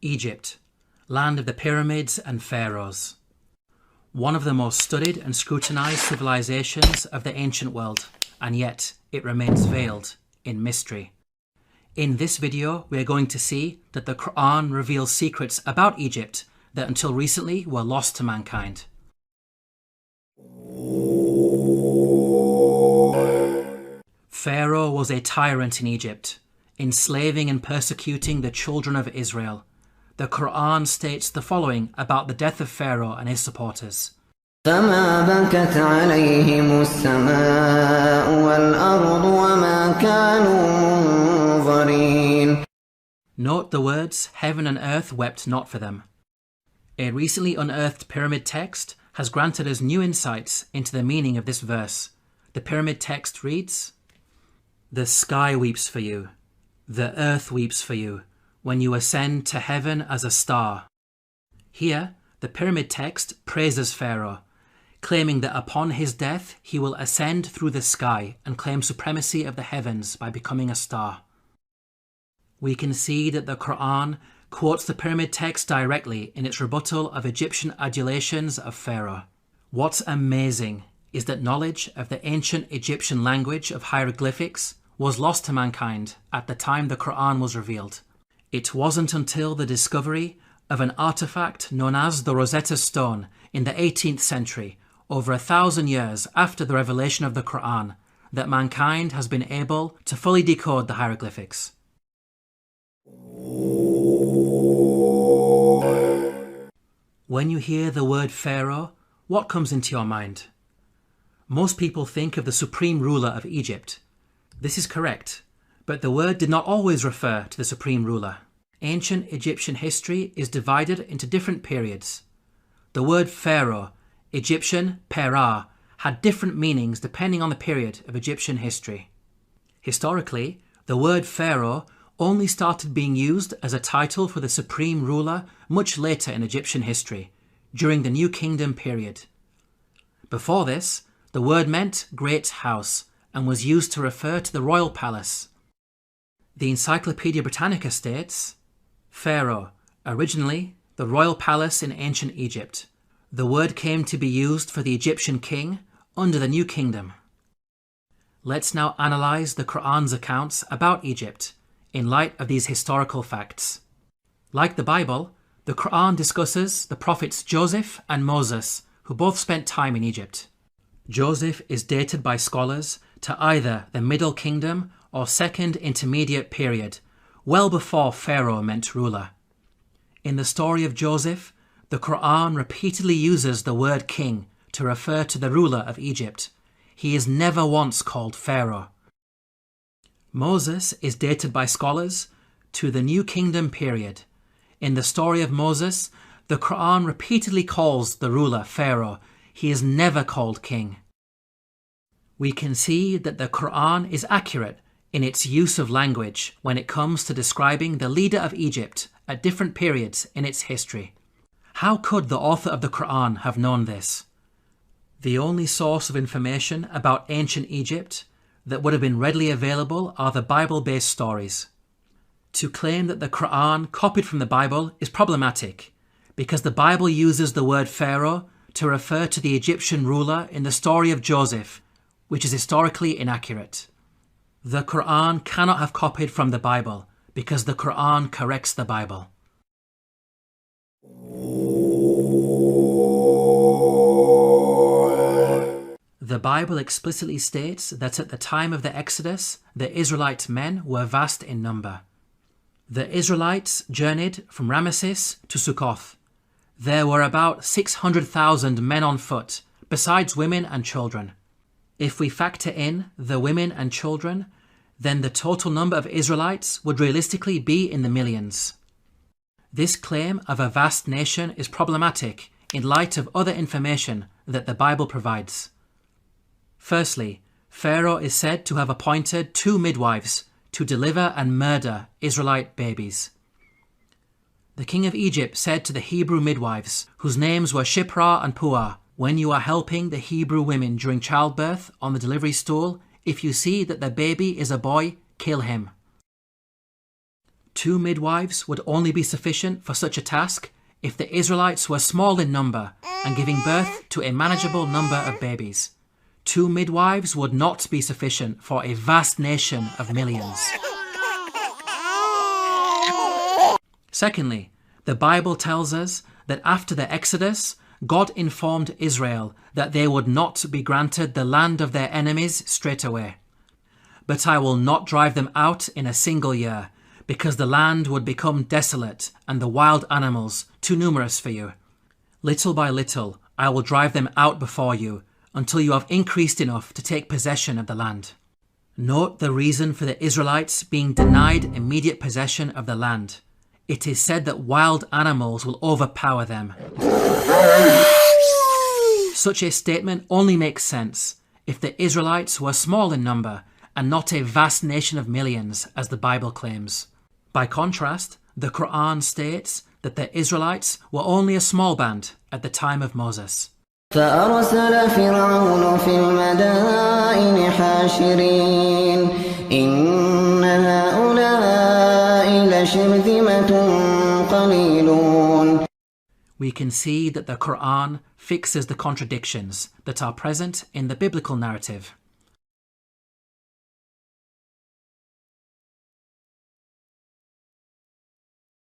Egypt, land of the pyramids and pharaohs. One of the most studied and scrutinized civilizations of the ancient world, and yet it remains veiled in mystery. In this video, we are going to see that the Qur'an reveals secrets about Egypt that until recently were lost to mankind. Pharaoh was a tyrant in Egypt, enslaving and persecuting the children of Israel. The Qur'an states the following about the death of Pharaoh and his supporters. فما بكت عليهم السماء والأرض وما كانوا منظرين. Note the words, heaven and earth wept not for them. A recently unearthed pyramid text has granted us new insights into the meaning of this verse. The pyramid text reads, "The sky weeps for you, the earth weeps for you, when you ascend to heaven as a star." Here, the pyramid text praises Pharaoh, claiming that upon his death he will ascend through the sky and claim supremacy of the heavens by becoming a star. We can see that the Qur'an quotes the pyramid text directly in its rebuttal of Egyptian adulations of Pharaoh. What's amazing is that knowledge of the ancient Egyptian language of hieroglyphics was lost to mankind at the time the Qur'an was revealed. It wasn't until the discovery of an artifact known as the Rosetta Stone in the 18th century, over 1,000 years after the revelation of the Qur'an, that mankind has been able to fully decode the hieroglyphics. When you hear the word Pharaoh, what comes into your mind? Most people think of the supreme ruler of Egypt. This is correct, but the word did not always refer to the supreme ruler. Ancient Egyptian history is divided into different periods. The word Pharaoh, Egyptian Perah, had different meanings depending on the period of Egyptian history. Historically, the word Pharaoh only started being used as a title for the supreme ruler much later in Egyptian history, during the New Kingdom period. Before this, the word meant great house and was used to refer to the royal palace. The Encyclopedia Britannica states, Pharaoh, originally the royal palace in ancient Egypt. The word came to be used for the Egyptian king under the New Kingdom. Let's now analyze the Qur'an's accounts about Egypt in light of these historical facts. Like the Bible, the Qur'an discusses the prophets Joseph and Moses, who both spent time in Egypt. Joseph is dated by scholars to either the Middle Kingdom or Second Intermediate period, well before Pharaoh meant ruler. In the story of Joseph, the Qur'an repeatedly uses the word king to refer to the ruler of Egypt. He is never once called Pharaoh. Moses is dated by scholars to the New Kingdom period. In the story of Moses, the Qur'an repeatedly calls the ruler Pharaoh. He is never called king. We can see that the Qur'an is accurate in its use of language when it comes to describing the leader of Egypt at different periods in its history. How could the author of the Qur'an have known this? The only source of information about ancient Egypt that would have been readily available are the Bible-based stories. To claim that the Qur'an copied from the Bible is problematic because the Bible uses the word Pharaoh to refer to the Egyptian ruler in the story of Joseph, which is historically inaccurate. The Qur'an cannot have copied from the Bible because the Qur'an corrects the Bible. The Bible explicitly states that at the time of the Exodus, the Israelite men were vast in number. The Israelites journeyed from Ramesses to Sukkoth. There were about 600,000 men on foot, besides women and children. If we factor in the women and children, then the total number of Israelites would realistically be in the millions. This claim of a vast nation is problematic in light of other information that the Bible provides. Firstly, Pharaoh is said to have appointed 2 midwives to deliver and murder Israelite babies. The king of Egypt said to the Hebrew midwives, whose names were Shiphrah and Puah, "When you are helping the Hebrew women during childbirth on the delivery stool, if you see that the baby is a boy, kill him." 2 midwives would only be sufficient for such a task if the Israelites were small in number and giving birth to a manageable number of babies. 2 midwives would not be sufficient for a vast nation of millions. Secondly, the Bible tells us that after the Exodus, God informed Israel that they would not be granted the land of their enemies straight away. But I will not drive them out in a single year, because the land would become desolate and the wild animals too numerous for you. Little by little, I will drive them out before you, until you have increased enough to take possession of the land. Note the reason for the Israelites being denied immediate possession of the land. It is said that wild animals will overpower them. Such a statement only makes sense if the Israelites were small in number and not a vast nation of millions, as the Bible claims. By contrast, the Qur'an states that the Israelites were only a small band at the time of Moses. فأرسل فرعون في المدائن حاشرين إن هؤلاء لشرذمة قليلون. We can see that the Qur'an fixes the contradictions that are present in the biblical narrative.